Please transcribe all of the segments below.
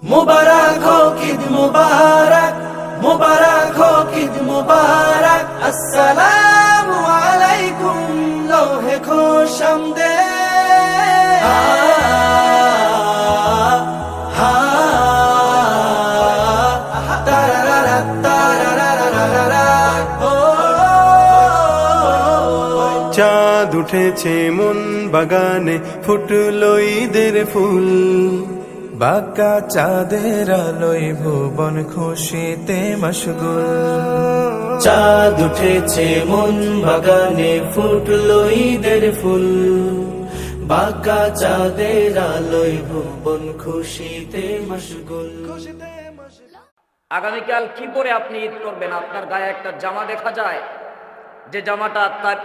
মুবারক হোক ঈদ মুবারক, মুবারক হোক ঈদ মুবারক। আসসালামু আলাইকুম লোহে খুশামদে। চাঁদ উঠেছে মন বাগানে, ফুটলো ঈদের ফুল। বাঁকা চাঁদের আলোয় ভুবন খুশিতে মশগুল। চাঁদ উঠেছে মন বাগানে, ফুটলো ঈদের ফুল। বাঁকা চাঁদের আলোয় ভুবন খুশিতে মশগুল। আগামীকাল কি পরে আপনি ঈদ করবেন? আপনার গায়ে একটা জামা দেখা যায়, যে জামাটা তার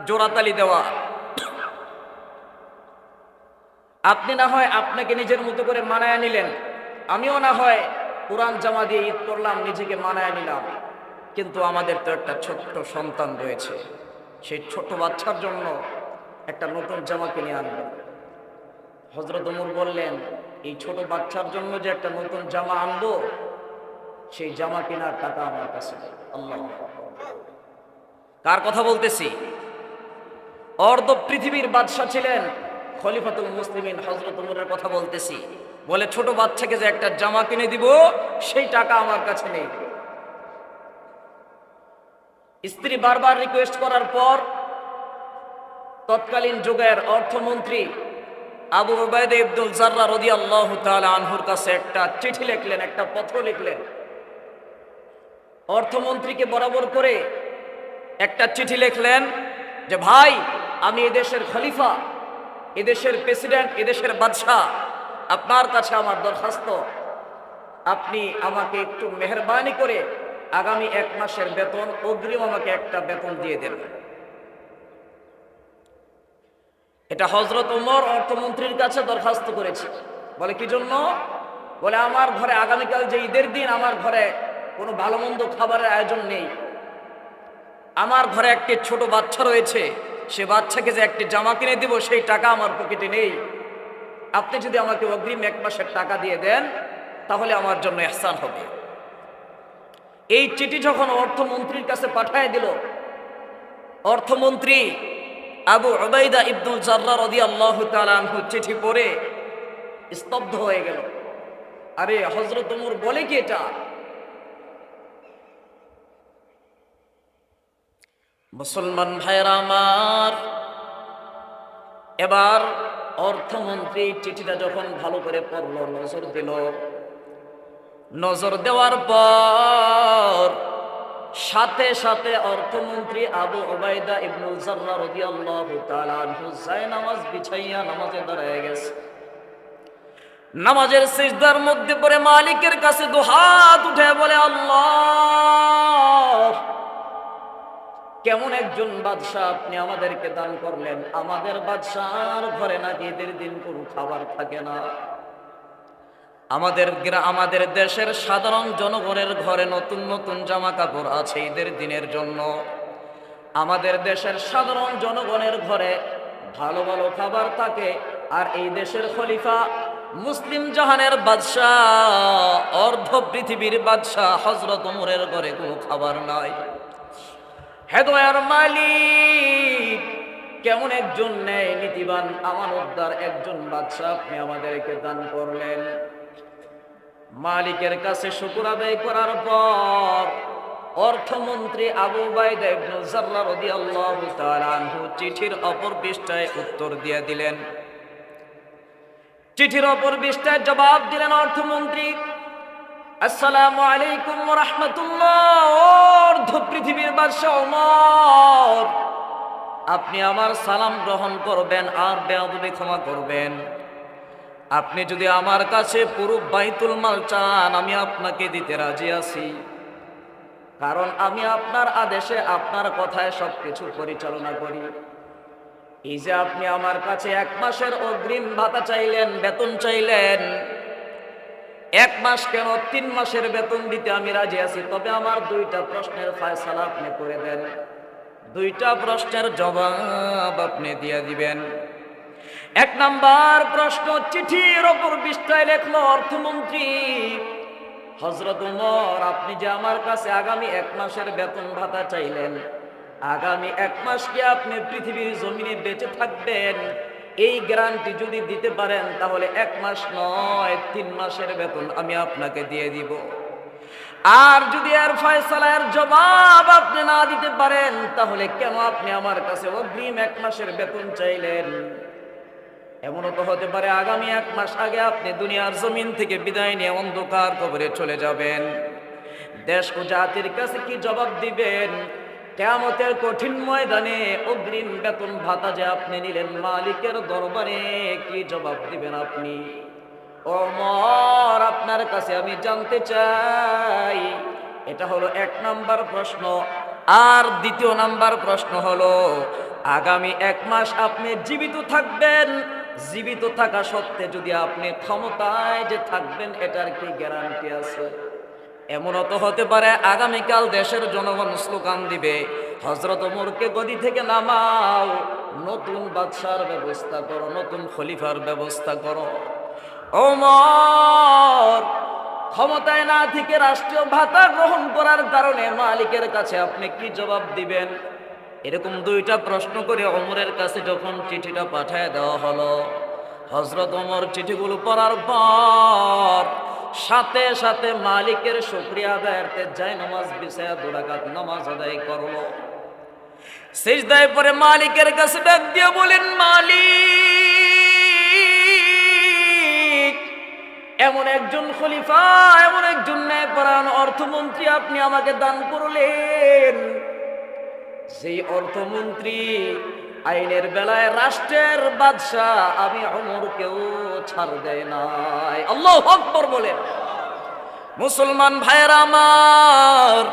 জোড়াতালি দেওয়া। আপনি না হয় আপনাকে নিজের মতো করে মানায় নিলেন, আমিও না হয় পুরান জামা দিয়ে ঈদ করলাম, নিজেকে মানায় নিলাম। কিন্তু আমাদের তো একটা ছোট্ট সন্তান রয়েছে, সেই ছোট বাচ্চার জন্য একটা নতুন জামা কিনে আনবেন। হযরত ওমর বললেন, এই ছোট বাচ্চার জন্য যে একটা নতুন জামা আনবো, সেই জামা কেনার টাকা আমার কাছে নেই। আল্লাহ, কার কথা বলতেছি? অর্ধ পৃথিবীর বাদশা ছিলেন খলিফাতুল মুসলিমিন হযরত ওমরের কথা বলতেছি। বলে, ছোট বাচ্চাকে যে একটা জামা কিনে দিব, সেই টাকা আমার কাছে নেই। স্ত্রী বারবার রিকোয়েস্ট করার পর তৎকালীন যুগের অর্থমন্ত্রী আবু উবাইদা ইবনুল জাররাহ রাদিয়াল্লাহু তাআলা আনহুর কাছে একটা চিঠি লিখলেন, একটা পত্র লিখলেন। অর্থমন্ত্রীকে বরাবর করে একটা চিঠি লিখলেন যে, ভাই, আমি এদেশের খলিফা, এদেশের প্রেসিডেন্ট, এদেশের বাদশাহ, আপনার কাছে আমার দরখাস্ত, আপনি আমাকে একটু মেহেরবানি করে আগামী 1 মাসের বেতন অগ্রিম আমাকে একটা বেতন দিয়ে দেন। এটা হযরত ওমর অর্থমন্ত্রীর কাছে দরখাস্ত করেছে। বলে, কি জন্য? বলে, আমার ঘরে আগামীকাল যে ঈদের দিন, আমার ঘরে কোনো ভালো মন্দ খাবারের আয়োজন নেই। আমার ঘরে একটি ছোট বাচ্চা রয়েছে, সে বাচ্চাকে যে একটি জামা কিনে দিব, সেই টাকা আমার পকেটে নেই। আপনি যদি আমাকে অগ্রিম 1 মাসের টাকা দিয়ে দেন, তাহলে আমার জন্য ইহসান হবে। এই চিঠি যখন অর্থমন্ত্রীর কাছে পাঠিয়ে দিল, অর্থমন্ত্রী আবু উবাইদা ইবনুল জাররাহ রাদিয়াল্লাহু তাআলা আনহু চিঠি পড়ে স্তব্ধ হয়ে গেল। আরে, হযরত ওমর বলে কি এটা? মুসলমান ভাইরা আমার, এবার অর্থমন্ত্রী চিঠিটা যখন ভালো করে পড়ল, নজর দিল, নজর দেওয়ার পর সাথে সাথে অর্থমন্ত্রী আবু উবাইদা ইবনুল জাররাহ রাদিয়াল্লাহু তাআলা আনহু নামাজ বিছাইয়া নামাজে দাঁড়ায় গেছে। নামাজের সিজদার মধ্যে পড়ে মালিকের কাছে দুহাত উঠে বলে, আল্লাহ, কেমন একজন বাদশাহ আপনি আমাদেরকে দান করলেন। আমাদের বাদশার ঘরে নাকি ঈদের দিন কোনো খাবার থাকে না। আমাদের দেশের সাধারণ জনগণের ঘরে নতুন নতুন জামা কাপড় আছে ঈদের দিনের জন্য। আমাদের দেশের সাধারণ জনগণের ঘরে ভালো ভালো খাবার থাকে, আর এই দেশের খলিফা, মুসলিম জাহানের বাদশাহ, অর্ধ পৃথিবীর বাদশাহ হযরত ওমরের ঘরে কোনো খাবার নাই। হে দয়ার মালিক, কেমন একজন ন্যায় নীতিবান আমানতদার একজন বাদশাহ আপনি আমাদেরকে দান করলেন। মালিকের কাছে শুকর আদায় করার পর অর্থমন্ত্রী আবু উবাইদা ইবনুল জাররাহ রাদিয়াল্লাহু তাআলা আনহু চিঠির অপর পৃষ্ঠায় উত্তর দিয়ে দিলেন। চিঠির অপর পৃষ্ঠায় জবাব দিলেন অর্থমন্ত্রী, আসসালামু আলাইকুম ওয়া রাহমাতুল্লাহ। অর্ধ পৃথিবীর বাদশা ওমর, আপনি আমার সালাম গ্রহণ করবেন আর বেয়াদবি ক্ষমা করবেন। আপনি যদি আমার কাছে পুরো বাইতুল মাল চান, আমি আপনাকে দিতে রাজি আছি, কারণ আমি আপনার আদেশে, আপনার কথায় সবকিছু পরিচালনা করি। এই যে আপনি আমার কাছে 1 মাসের অগ্রিম ভাতা চাইলেন, বেতন চাইলেন, 1 মাস কেন 3 মাসের বেতন দিতে আমি রাজি আছি। তবে আমার 2টা প্রশ্নের ফয়সালা আপনি করে দেন, 2টা প্রশ্নের জবাব আপনি দিয়ে দিবেন। এক নাম্বার প্রশ্ন, চিঠির ওপর পৃষ্ঠায় লেখলো অর্থমন্ত্রী হযরত ওমর, আপনি যে আমার কাছে আগামী 1 মাসের বেতন ভাতা চাইলেন, আগামী 1 মাস কি আপনি পৃথিবীর জমিনে বেঁচে থাকবেন, এই গ্যারান্টি যদি দিতে পারেন তাহলে 1 মাস নয় 3 মাসের বেতন আমি আপনাকে দিয়ে দিব। আর যদি এর ফয়সালার জবাব আপনি না দিতে পারেন তাহলে কেন আপনি আমার কাছে অগ্রিম 1 মাসের বেতন চাইলেন? এমনও তো হতে পারে আগামী 1 মাস আগে আপনি দুনিয়ার জমিন থেকে বিদায় নিয়ে অন্ধকার কবরে চলে যাবেন। দেশ ও জাতির কাছে কি জবাব দিবেন? কিয়ামতের কঠিন ময়দানে অগ্রিম বেতন ভাতা যে আপনি নিলেন, মালিকের দরবারে কি জবাব দিবেন আপনি? ওমর, আপনার কাছে আমি জানতে চাই। এটা হলো 1 নাম্বার প্রশ্ন। আর 2 নাম্বার প্রশ্ন হলো, আগামী 1 মাস আপনি জীবিত থাকবেন, জীবিত থাকা সত্ত্বে যদি আপনি ক্ষমতায় যে থাকবেন এটার কি গ্যারান্টি আছে? এমনও তো হতে পারে আগামীকাল দেশের জনগণ স্লোগান দিবে, হযরত ওমরকে গদি থেকে নামাও, নতুন বাদশার ব্যবস্থা করো, নতুন খলিফার ব্যবস্থা করো। ওমর, ক্ষমতায় না থেকে রাষ্ট্রীয় ভাতা গ্রহণ করার কারণে মালিকের কাছে আপনি কি জবাব দিবেন? এরকম 2টা প্রশ্ন করে ওমরের কাছে যখন চিঠিটা পাঠায় দেওয়া হলো, হযরত ওমর চিঠিগুলো পড়ার পর সাথে সাথে মালিকের শুকরিয়া আদায়ার্থে যায় নামাজ বিছায়া 2 রাকাত নামাজ আদায় করলো। সিজদায় পড়ে মালিকের কাছে ডাক দিয়ে বলেন, মালিক, এমন একজন খলিফা, এমন একজন ন্যায়পরায়ণ অর্থমন্ত্রী আপনি আমাকে দান করলেন, সেই অর্থমন্ত্রী আইনের বেলায় রাষ্ট্রের বাদশাহ আমি ওমরকেও ছাড় দেয় নাই। আল্লাহু আকবার বলেন। মুসলমান ভাইয়েরা আমার,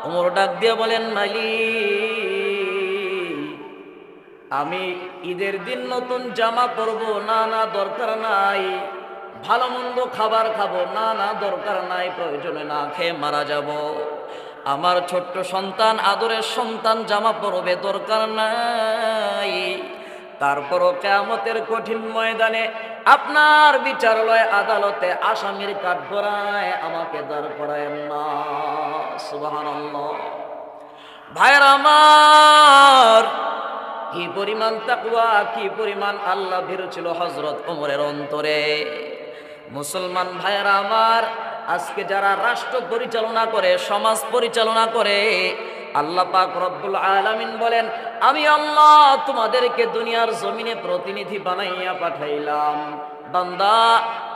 ওমর ডাক দিয়ে বলেন, মালিক, আমি ঈদের দিন নতুন জামা পরবো, না না দরকার নাই। ভালো মন্দ খাবার খাবো, না না দরকার নাই। প্রয়োজনে না খেয়ে মারা যাব। আমার ছোট্ট সন্তান, আদরের সন্তান জামা পরবে, দরকার নাই। তারপরও কিয়ামতের কঠিন ময়দানে আপনার বিচারালয় আদালতে আসামির কাঠগড়ায় আমাকে দাঁড় করায়েন না। সুবহানাল্লাহ। ভাইয়ের আমার, কি পরিমাণ তাকওয়া, কি পরিমাণ আল্লাহ ভীরু ছিল হযরত ওমরের অন্তরে। মুসলমান ভাইয়েরা আমার, আজকে যারা রাষ্ট্র পরিচালনা করে, সমাজ পরিচালনা করে, আল্লাহ পাক রব্বুল আলামিন বলেন, আমি আল্লাহ তোমাদেরকে দুনিয়ার জমিনে প্রতিনিধি বানাইয়া পাঠাইলাম। বান্দা,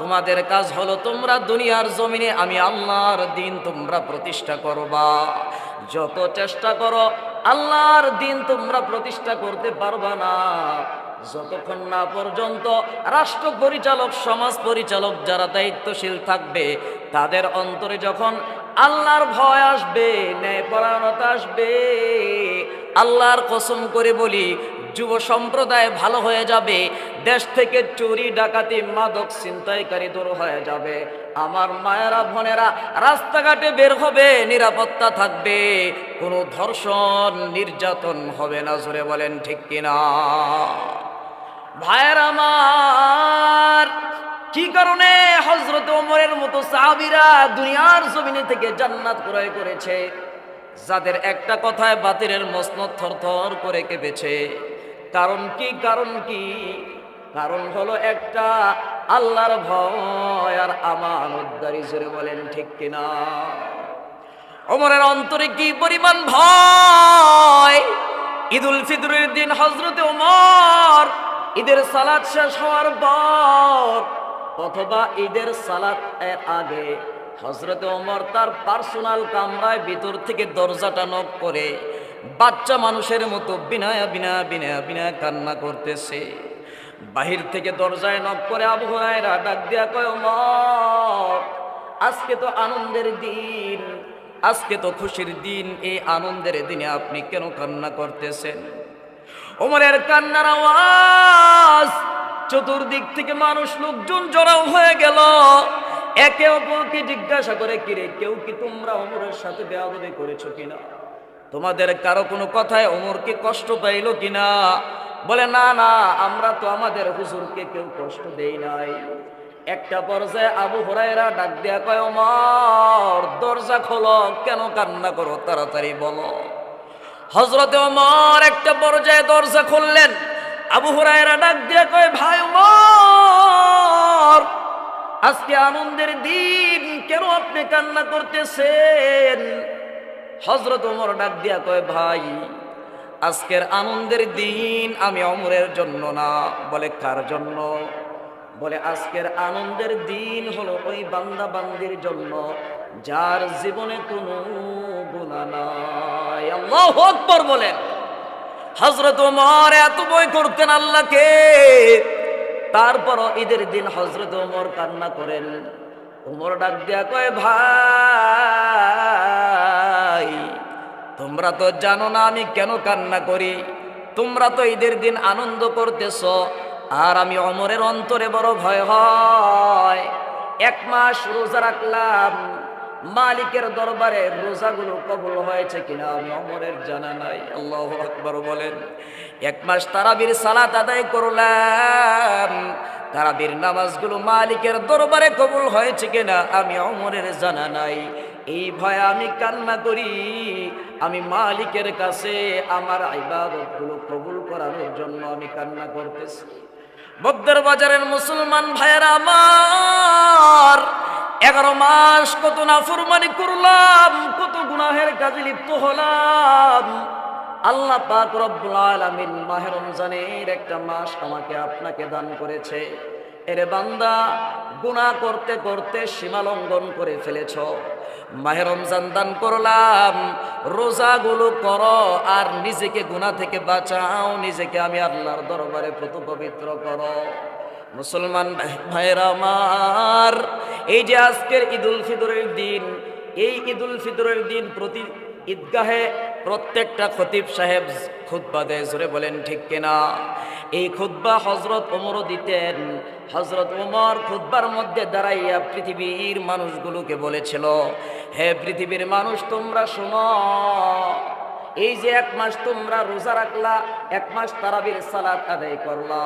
তোমাদের কাজ হলো তোমরা দুনিয়ার জমিনে আমি আল্লাহর দ্বীন তোমরা প্রতিষ্ঠা করবা। যত চেষ্টা করো আল্লাহর দ্বীন তোমরা প্রতিষ্ঠা করতে পারবা না যতক্ষণ না পর্যন্ত রাষ্ট্র পরিচালক, সমাজ পরিচালক যারা দায়িত্বশীল থাকবে, তাদের অন্তরে যখন আল্লাহর ভয় আসবে, ন্যায়পরায়ণতা আসবে, আল্লাহর কসম করে বলি যুব সম্প্রদায় ভালো হয়ে যাবে, দেশ থেকে চুরি ডাকাতি মাদক ছিনতাইকারী দূর হয়ে যাবে। আমার মায়েরা বোনেরা রাস্তাঘাটে বের হবে, নিরাপত্তা থাকবে, কোনো ধর্ষণ নির্যাতন হবে না। জোরে বলেন ঠিক কিনা? ভাইয়ের আমার, কি কারণে হযরত ওমরের মতো সাহাবীরা দুনিয়ার জমিনে থেকে জান্নাত ক্রয় করেছে? যাদের একটা কথায় বাতিলের মসনদ থরথর করে কেঁপেছে। কারণ কি? কারণ কি? কারণ হলো একটা, আল্লাহর ভয় আর আমানতদারি। জোরে বলেন ঠিক কিনা? ওমরের অন্তরে কি পরিমাণ ভয়! ঈদুল ফিতরের দিন হযরত ওমর ঈদের সালাত শেষ হওয়ার পর অথবা ঈদের সালাত এর আগে হযরত ওমর তার পার্সোনাল কামরায় ভিতর থেকে দরজাটা নক করে বাচ্চা মানুষের মতো বিনায়া বিনায়া বিনায়া বিনায়া কান্না করতেছে। বাহির থেকে দরজায় নক করে আবু হুরায়রা ডাক দিয়া কয়, ওমর, আজকে তো আনন্দের দিন, আজকে তো খুশির দিন, এই আনন্দের দিনে আপনি কেন কান্না করতেছেন? ওমরের কান্নার আওয়াজ চতুর্দিক থেকে মানুষ, লোকজন জড়াও হয়ে গেল। একে অপরকে জিজ্ঞাসা করে, কিরে, কেউ কি তোমরা ওমরের সাথে বেয়াদবি করেছো কিনা? তোমাদের কারো কোনো কথায় ওমরকে কষ্ট পাইল কিনা? বলে না না, আমরা তো আমাদের হুজুরকে কেউ কষ্ট দেই নাই। একটা পর্যায়ে আবু হুরায়রা ডাক দিয়া কয়, ওমর দরজা খোলো, কেন কান্না করো, তাড়াতাড়ি বলো। হযরতে ওমর একটা পর্যায়ে দরজা খুললেন। আবু হুরায়রা ডাক দিয়া কয়, ভাই ওমর, আজকে আনন্দের দিন, কেন আপনি কান্না করতেছেন? হযরত ওমর ডাক দিয়া কয়, ভাই আজকের আনন্দের দিন আমি ওমরের জন্য না। বলে কার জন্য? বলে আজকের আনন্দের দিন হলো ওই বান্দা বান্দির জন্য যার জীবনে কোনো গুনাহ নাই। আল্লাহু আকবার বলেন। হযরত ওমর এত ভয় করতেন আল্লাহকে, তারপরও ঈদের দিন হযরত ওমর কান্না করেন। ওমর ডাক দিয়া কয়, ভাই তোমরা তো জানো না আমি কেন কান্না করি। তোমরা তো ঈদের দিন আনন্দ করতেছো, আর আমি ওমরের অন্তরে বড় ভয় হয়। 1 মাস রোজা রাখলাম, মালিকের দরবারে রোজাগুলো কবুল হয়েছে কিনা আমি ওমরের জানা নাই। আল্লাহু আকবার বলেন। 1 মাস তারাবির সালাত আদায় করলাম, তারাবির নামাজগুলো মালিকের দরবারে কবুল হয়েছে কিনা আমি ওমরের জানা নাই। এই ভয়ে আমি কান্না করি। আমি মালিকের কাছে আমার ইবাদতগুলো কবুল করানোর জন্য আমি কান্না করতেছি। বদর বাজারের মুসলমান ভাইয়েরা আমার, 11 মাস কত নাফরমানি করলাম, কত গুনাহের কাজে লিপ্ত হলাম। আল্লাহ পাক রব্বুল আলামিন মাহে রমজানের একটা মাস আমাকে আপনাকে দান করেছে। এরে বান্দা, গুনাহ করতে করতে সীমা লঙ্ঘন করে ফেলেছ। মাহে রমজান দান করলাম, রোজাগুলো করো আর নিজেকে গুনাহ থেকে বাঁচাও, নিজেকে আমি আল্লাহর দরবারে প্রত পবিত্র করো। মুসলমান ভাইরা আমার, এই যে আজকের ঈদুল ফিতরের দিন, এই ঈদুল ফিতরের দিন প্রতি ঈদগাহে প্রত্যেকটা খতিব সাহেব খুতবা দেয়, জোরে বলেন ঠিক কিনা? এই খুতবা হযরত ওমরও দিতেন। হযরত ওমর খুতবার মধ্যে দাঁড়াইয়া পৃথিবীর মানুষগুলোকে বলেছিল, হে পৃথিবীর মানুষ তোমরা শোনো, এই যে 1 মাস তোমরা রোজা রাখলা, 1 মাস তারাবির সালাত আদায় করলা,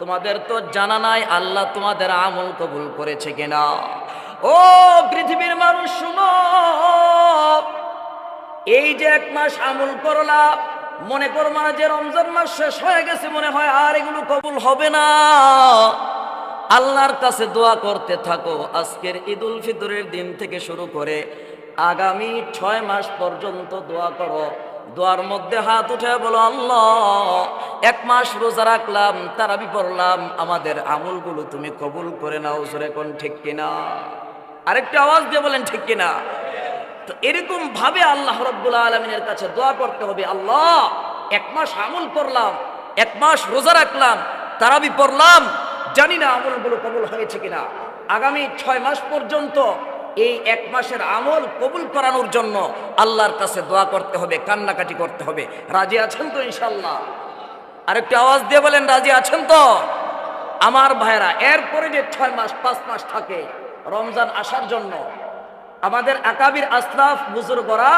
তোমাদের তো জানা নাই আল্লাহ তোমাদের আমল কবুল করেছে কিনা। ও পৃথিবীর মানুষ শুনো, এই যে 1 মাস আমল করলা, মনে করো না যে রমজান মাস শেষ হয়ে গেছে, মনে হয় আর এগুলো কবুল হবে না। আল্লাহর কাছে দোয়া করতে থাকো। আজকের ঈদুল ফিতরের দিন থেকে শুরু করে আগামী 6 মাস পর্যন্ত দোয়া করো। দোয়ার মধ্যে হাত উঠে বলো, আল্লাহ 1 মাস রোজা রাখলাম, তারাবি পড়লাম, আমাদের আমলগুলো তুমি কবুল করে নাও। জোরে কোন ঠিক কিনা? আরেকটা আওয়াজ দিয়ে বলেন ঠিক কিনা? তো এরকম ভাবে আল্লাহ রাব্বুল আলামিনের কাছে দোয়া করতে হবে। আল্লাহ 1 মাস আমল করলাম, 1 মাস রোজা রাখলাম, তারাবি পড়লাম, জানি না আমলগুলো কবুল হয়েছে কিনা। আগামী 6 মাস পর্যন্ত এই 1 মাসের আমল কবুল করানোর জন্য আল্লাহর কাছে দোয়া করতে হবে, কান্নাকাটি করতে হবে। রাজি আছেন তো ইনশাআল্লাহ? আরেকটা আওয়াজ দিয়ে বলেন, রাজি আছেন তো আমার ভাইরা? এরপরে যে 6 মাস 5 মাস থাকে রমজান আসার জন্য, আমাদের আকাবির আসলাফ বুজুর্গরা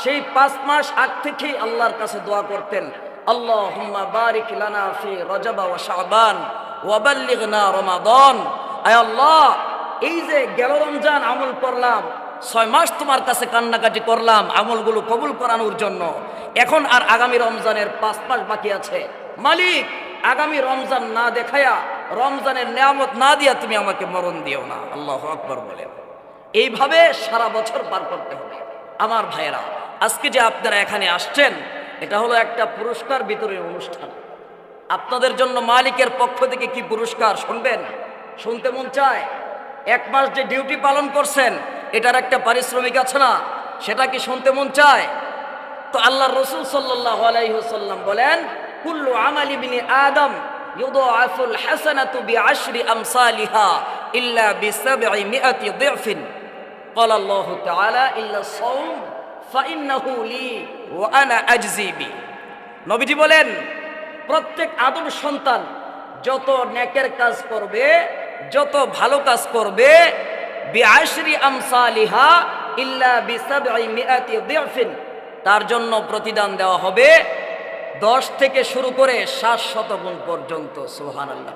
সেই 5 মাস আগ থেকেই আল্লাহর কাছে দোয়া করতেন, আল্লাহুম্মা বারিক লানা ফি রজব ওয়া শাবান ওয়া বাল্লিগনা রমাদান। আয় আল্লাহ, এই যে গেল রমজান আমল করলাম, 6 মাস তোমার কাছে কান্নাকাটি করলাম আমলগুলো কবুল করানোর জন্য, এখন আর আগামী রমজানের 5 মাস বাকি আছে। মালিক, আগামী রমজান না দেখায়া, রমজানের নিয়ামত না দিয়া তুমি আমাকে মরণ দিও না। আল্লাহু আকবার বলেন। এইভাবে সারা বছর পার করতে হবে। আমার ভাইয়েরা, আজকে যে আপনারা এখানে আসছেন, এটা হলো একটা পুরস্কার বিতরণের অনুষ্ঠান। আপনাদের জন্য মালিকের পক্ষ থেকে কি পুরস্কার শুনবেন? শুনতে মন চায়? 1 মাস যে ডিউটি পালন করছেন, এটার একটা পারিশ্রমিক আছে না? সেটা কি শুনতে মন চায়? তো আল্লাহর রাসূল সাল্লাল্লাহু আলাইহি ওয়াসাল্লাম বলেন, কুল্লু আমালি ইবনি আদম ইউদাআফুল হাসানাতু বিআশরি আমসালিহা ইল্লা বি700 দিফিন। ক্বালা আল্লাহু তাআলা ইল্লা সাওম ফাইন্নাহু লি ওয়া আনা আজজি বি। নবীজি বলেন, প্রত্যেক আদম সন্তান যত নেকের কাজ করবে, যত ভালো কাজ করবে, বিআশরি আমসালিহা ইল্লা বি700 দিফিন, তার জন্য প্রতিদান দেওয়া হবে 10 থেকে শুরু করে 700 গুণ পর্যন্ত। সুবহানাল্লাহ।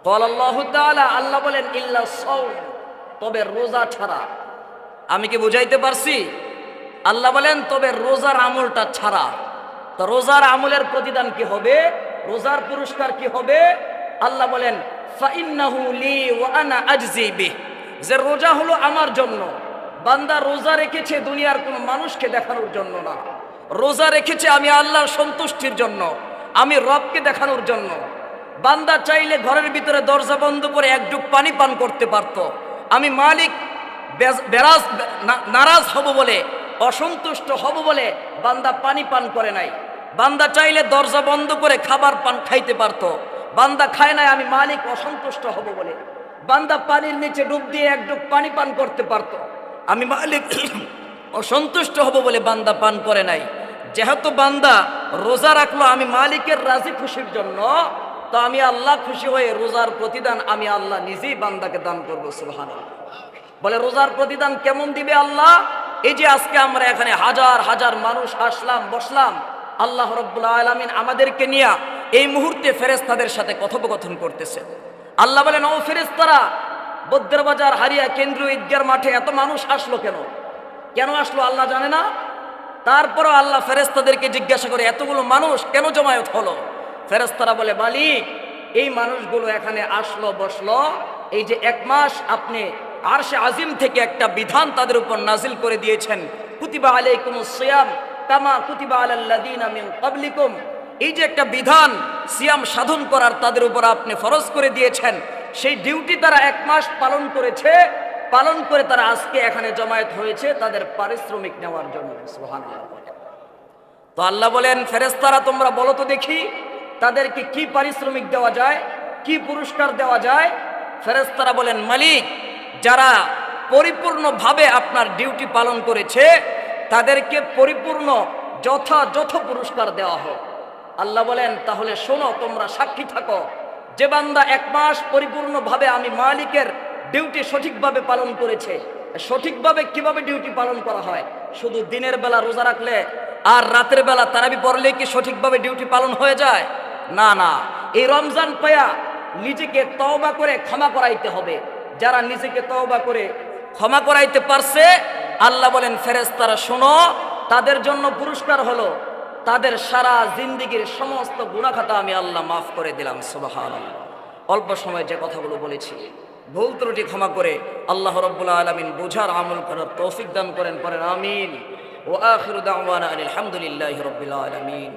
ক্বাল আল্লাহু তাআলা, আল্লাহ বলেন ইল্লা সাওম, তবে রোজা ছাড়া। আমি কি বুঝাইতে পারছি? আল্লাহ বলেন তবে রোজার আমলটা ছাড়া। তো রোজার আমলের প্রতিদান কি হবে? রোজার পুরস্কার কি হবে? আল্লাহ বলেন ফাইন্নাহু লি ওয়া আনা আজজি বিহ, যে রোজা হলো আমার জন্য। বান্দা রোজা রেখেছে দুনিয়ার কোনো মানুষকে দেখানোর জন্য না, রোজা রেখেছে আমি আল্লাহর সন্তুষ্টির জন্য, আমি রবকে দেখানোর জন্য। বান্দা চাইলে ঘরের ভিতরে দরজা বন্ধ করে এক ডুব পানি পান করতে পারত। আমি মালিক নারাজ হব বলে, অসন্তুষ্ট হব বলে বান্দা পানি পান করে নাই। বান্দা চাইলে দরজা বন্ধ করে খাবার পান খাইতে পারত, বান্দা খায় নাই আমি মালিক অসন্তুষ্ট হব বলে। বান্দা পানির নিচে ডুব দিয়ে এক ডুব পানি পান করতে পারত, আমি মালিক অসন্তুষ্ট হব বলে বান্দা পান করে নাই। যেহেতু বান্দা রোজা রাখলো আমি মালিকের রাজি খুশির জন্য, তো আমি আল্লাহ খুশি হয়ে রোজার প্রতিদান আমি আল্লাহ নিজেই বান্দাকে দান করবো। সুবহানাল্লাহ। বলে রোজার প্রতিদান কেমন দিবে আল্লাহ? এই যে আজকে আমরা এখানে হাজার হাজার মানুষ আসলাম, বসলাম, আল্লাহ রাব্বুল আলামিন আমাদেরকে নিয়ে এই মুহূর্তে ফেরেশতাদের সাথে কথোপকথন করতেছে। আল্লাহ বলেন, ও ফেরেশতারা, বদ্রের বাজার হারিয়া কেন্দ্রীয় ঈদগার মাঠে এত মানুষ আসলো কেন? কেন আসলো আল্লাহ জানে না? তারপরও আল্লাহ ফেরেশতাদেরকে জিজ্ঞাসা করে এতগুলো মানুষ কেন জমায়েত হলো? ফেরেশতারা বলে, মালিক, এই মানুষগুলো এখানে আসলো বসলো, এই যে 1 মাস আপনি আরশে আজিম থেকে একটা বিধান তাদের উপর নাজিল করে দিয়েছেন, কুতিবা আলাইকুমুস সিয়াম কামা কুতিবা আলাল লাযিনা মিন ক্বাবলিকুম। এই যে একটা বিধান সিয়াম সাধন করার তাদের উপর আপনি ফরজ করে দিয়েছেন, সেই ডিউটি তারা 1 মাস পালন করেছে, পালন করে তারা আজকে এখানে জমায়েত হয়েছে তাদের পারিশ্রমিক নেওয়ার জন্য। সুবহানাল্লাহ। তো আল্লাহ বলেন, ফেরেশতারা তোমরা বলো তো দেখি তাদেরকে কি পারিশ্রমিক দেওয়া যায়, কি পুরস্কার দেওয়া যায়? ফেরেশতারা বলেন, মালিক, যারা পরিপূর্ণভাবে আপনার ডিউটি পালন করেছে তাদেরকে পরিপূর্ণ যথাযথ পুরস্কার দেওয়া হোক। আল্লাহ বলেন, তাহলে শোনো, তোমরা সাক্ষী থাকো, যে বান্দা 1 মাস পরিপূর্ণভাবে আমি মালিকের ডিউটি সঠিকভাবে পালন করেছে। সঠিকভাবে কিভাবে ডিউটি পালন করা হয়? শুধু দিনের বেলা রোজা রাখলে আর রাতের বেলা তারাবি পড়লে কি সঠিকভাবে ডিউটি পালন হয়ে যায়? না, না। এই রমজান পায়া নিজেকে তওবা করে ক্ষমা করাইতে হবে। যারা নিজেকে তওবা করে ক্ষমা করাইতে পারছে, আল্লাহ বলেন, ফেরেশতারা শোনো, তাদের জন্য পুরস্কার হলো তাদের সারা জিন্দেগীর সমস্ত গুনাহ খাতা আমি আল্লাহ মাফ করে দিলাম। সুবহানাল্লাহ। অল্প সময়ে যে কথাগুলো বলেছি, ভুল ত্রুটি ক্ষমা করে আল্লাহ রাব্বুল আলামিন বুঝার আমল করার তৌফিক দান করেন। পড়েন আমিন। ওয়া আখিরু দাওয়ানা আলহামদুলিল্লাহি রাব্বিল আলামিন।